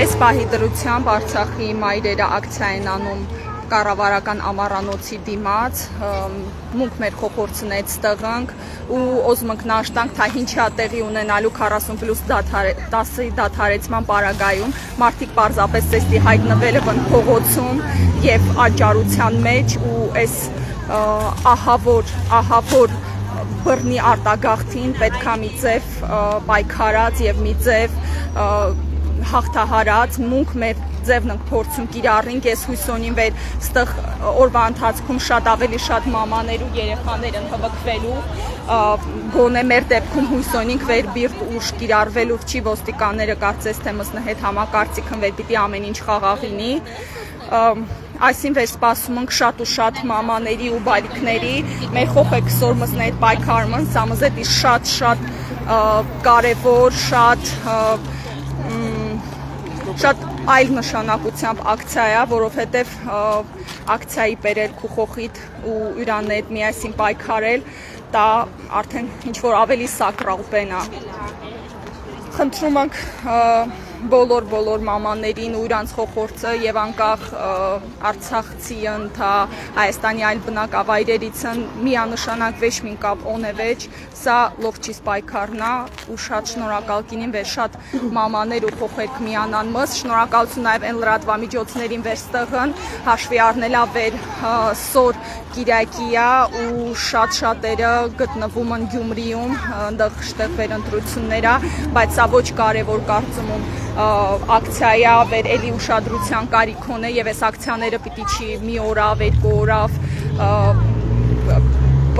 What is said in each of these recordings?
Այս պահի դրությամբ Արցախի մայրերը ակցիա են անում կառավարական ամառանոցի դիմաց, մունք մեր խոխորձնեց տղանք ու ոզմնք նաշտանք թա ինչա տեղի ունենալու 40+ դասի դադարեցման պարագայում մարդիկ պարզապես ծեստի հայտնվել են փողոցում եւ աճարության մեջ ու այս ահավոր բռնի արտագաղթին պետքա մի ձև պայքարած եւ մի ձև հաղթահարած մունք մեր ձևն ենք փորձում կիրառենք ես հույս ունեմ որ ստեղ օրվա ընթացքում շատ ավելի շատ մամաներ ու երեխաներ են հավաքվելու գոնե մեր դեպքում հույս ունենք որ բիրտ ուժ կիրառվելու չի ոստիկանները կարծես թե մսնի հետ համակարծիք են որ պիտի ամեն ինչ խաղաղ լինի այսին վեր սպասում ենք շատ ու շատ մամաների ու բարիքների մեր խոփեք սոր մսնի հետ պայքարում սա մզետ շատ կարևոր շատ այլ նշանակությամբ ակցիա է, որովհետև ակցիայի բերել քուխոխիտ ու յուրան հետ միասին պայքարել, դա արդեն ինչ-որ ավելի սակրալ բան է։ Խնդրում ենք բոլոր մամաներին ու իրանց խոխորձը եւ անկախ Արցախցին թա Հայաստանի այլ բնակավայրերից են միանշանակ վեճ մին կապ օնեվեճ սա լողջիս պայքարնա ու շատ շնորհակալ կինին վեր շատ մամաներ ու խոխերք միանան մս շնորհակալություն նաեւ այն լրատվամիջոցներին վեր ստեղն հաշվի առնելա վեր սոր Կիրակիա ու շատերը գտնվում են Գյումրիում այնտեղ շտեղ վերընտրություններ բայց սա ոչ կարևոր կարծում ակցիա վեր էլի ուշադրության կարիք ունե եւ այս ակցիաները պիտի չի մի օրավ, երկու օրավ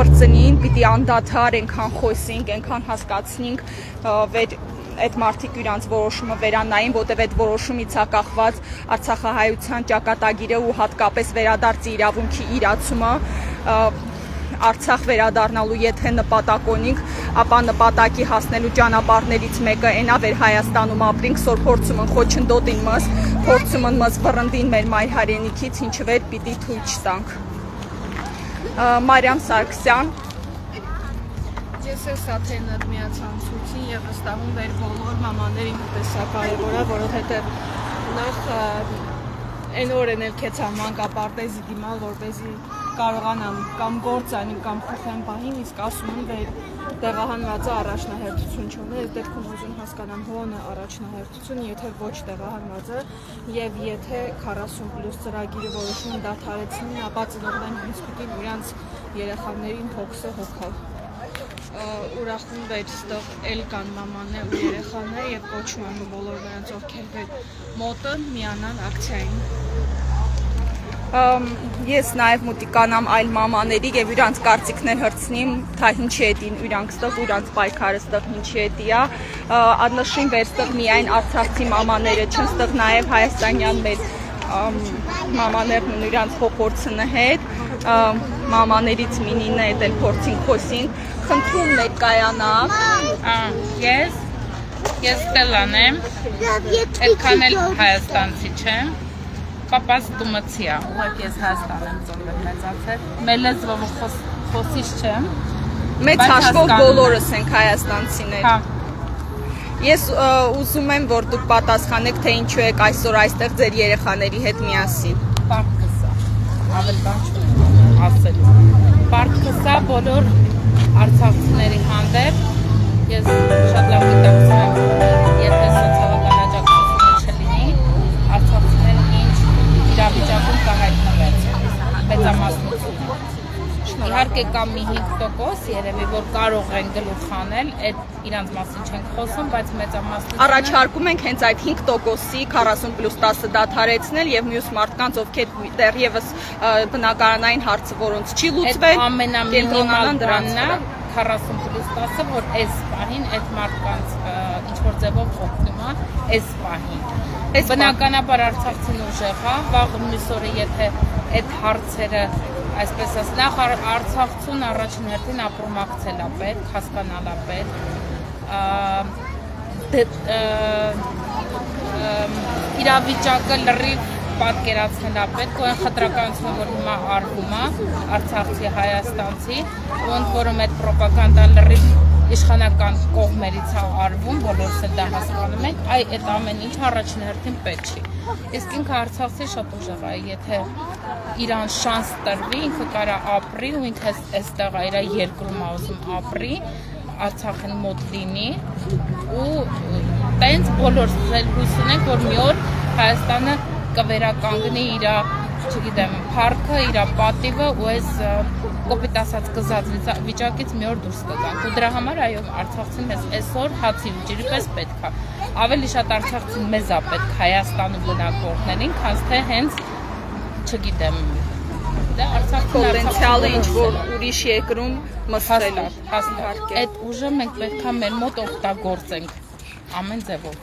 բրծնին, պիտի անդադար այնքան խոսենք, այնքան հասկացնենք վեր այդ մարդիկ իրանց որոշումը վերանային, որտեղ այդ որոշումից է կախված Արցախահայության ճակատագիրը ու հատկապես վերադարձի իրավունքի իրացումը Արցախ վերադառնալու եթե նպատակ ունենք, ապա նպատակի հասնելու ճանապարհներից մեկը այնա վեր Հայաստանում ապրենք, սոր փորձում են խոչընդոտին մս, փորձում են մս վռնդին մեր մայր հայրենիքից, ինչը վեր պիտի թույլ չտանք։ Մարիամ Սարգսյան Ես ես աթենըր միացան ցույցին եւ վստահում վեր բոլոր մամաներին տեսա կարեւոր է, որովհետեւ նախ այն օրեն էլ քեզ մանկապարտեզի դիմալ, որպեսզի կարողանամ կամ գործ անեմ կամ խոխեմ պահին, իսկ ասում եմ վեր տեղահանվածը առաջնահերթություն չունի, այս դեպքում ուզում հասկանամ հոն է առաջնահերթություն, եթե ոչ տեղահանվածը եւ եթե 40+ ծրագիրը որոշում դադարեցնեն, ապա ծնողներն հենց պիտի իրանց երեխաներին հոգսը հոգալ։ Ուրախում վեր ստեղ էլ կան մամաներ ու երեխաներ եւ կոչում եմ բոլոր նրանց ովքեր վեր մոտը միանան ակցիային։ Ես նաև մուտիկանամ այլ մամաների եւ իրանց կարծիքներ հրցնիմ, թա ինչի է դին իրանք ստեղ իրանց պայքարը ստեղ ինչի է դիա, ադնշին վեր ստեղ միայն արցախցի մամաները չեն ստեղ նաև հայաստանյան մեր մամաներն ու իրանց խոխորձնը հետ, մամաներից մինինը հետ էլ փորձին խոսին, խնդրում ներկայանալ։ Ես Ստելլան եմ, այդքան էլ հայաստանցի չեմ, պապաս դումացի է, ուղղակի ես Հայաստան եմ ծնվել մեծացել, մեր լեզվով խոսիչ չեմ, մեծ հաշվով բոլորս ենք հայաստանցիներ։ Ես ուզում եմ, որ դուք պատասխանեք, թե ինչու եք այսօր այստեղ ձեր երեխաների հետ միասին։ Պարտքս է, ավել բան չունեմ ասելու։ Պարտքս է բոլոր արցախցիների հանդեպ, ես շատ լավ գիտակցում եմ, եթե սոցիալական աջակցությունը չլինի, արցախցիները ինչ իրավիճակում կհայտնվեց, մեծամասնությունը։ Իհարկե կամ մի 5% երևի, որ կարող են գլուխ խանել, այդ իրանց մասին չենք խոսում, բայց մեծամասնությունը Առաջարկում ենք հենց այդ 5%-ի 40+10 դադարեցնել եւ մյուս մարդկանց, ովքեր դեռևս բնակարանային հարցը որոնց չի լուծվել, ամենամինիմալ դրանն է 40+10-ը, որ այս պահին այդ մարդկանց ինչ-որ ձևով օգնում է այս պահին։ Բնականաբար արցախցին ուժեղ է, վաղ մյուս օրը եթե այդ հարցերը այսպես ասած, Արցախցուն առաջին հերթին ապրումակցել է պետք, հասկանալ է պետք, իրավիճակը լրիվ պատկերացնել է պետք, ու այն խտրականությունը, որ հիմա արվում է, արցախցի, հայաստանցի, ոնց որում այդ պրոպագանդան լրիվ իշխանական կողմերից է արվում, բոլորս էլ դա հասկանում ենք, այդ ամեն ինչ առաջին հերթին պետք չի։ Իսկ ինքը արցախցի շատ ուժեղ է, եթե իրան շանս տրվի, ինքը կարա ապրի ու ինքը այստեղ է իր երկրում ուզում ապրի, Արցախին մոտ լինի ու տենց բոլորս էլ հույս ունենք, որ մի օր Հայաստանը կվերականգնի իր, չգիտեմ, փառքը, իր պատիվը ու այս կոպիտ ասած կզած վիճակից մի օր դուրս կգանք։ Ու դրա համար այո, արցախցին այսօր հացի ու ջրի պես պետք է։ Ավելի շատ արցախցին մեզ է պետք Հայաստանում բնակվողներին, քան թե հենց, չգիտեմ, պոտենցիալը ինչ որ ուրիշ երկրում մսվելու։ հաստատ։ Այդ ուժը մենք պետք է մեր մոտ օգտագործենք ամեն ձևով։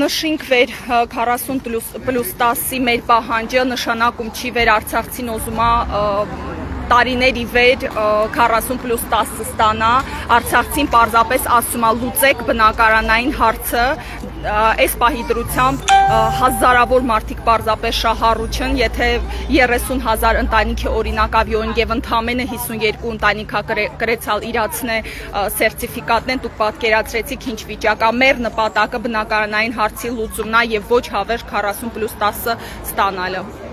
Նշենք վեր 40+10-ի մեր պահանջը նշանակում չի վեր արցախցին ուզում է տարիների վեր 40+10 ստանա, արցախցին պարզապես ասում է լուծեք բնակարանային հարցը, այս պահի դրությամբ հազարավոր մարդիկ պարզապես շահառու չեն, եթե 30,000 ընտանիքի օրինակավյոն եւ ընդամենը 52 ընտանիքա կրեցալ իրացնե սերտիֆիկատն դուք պատկերացրեցիք ինչ վիճակա, մեր նպատակը բնակարանային հարցի լուծումն է եւ ոչ հավերժ 40+10 ստանալը։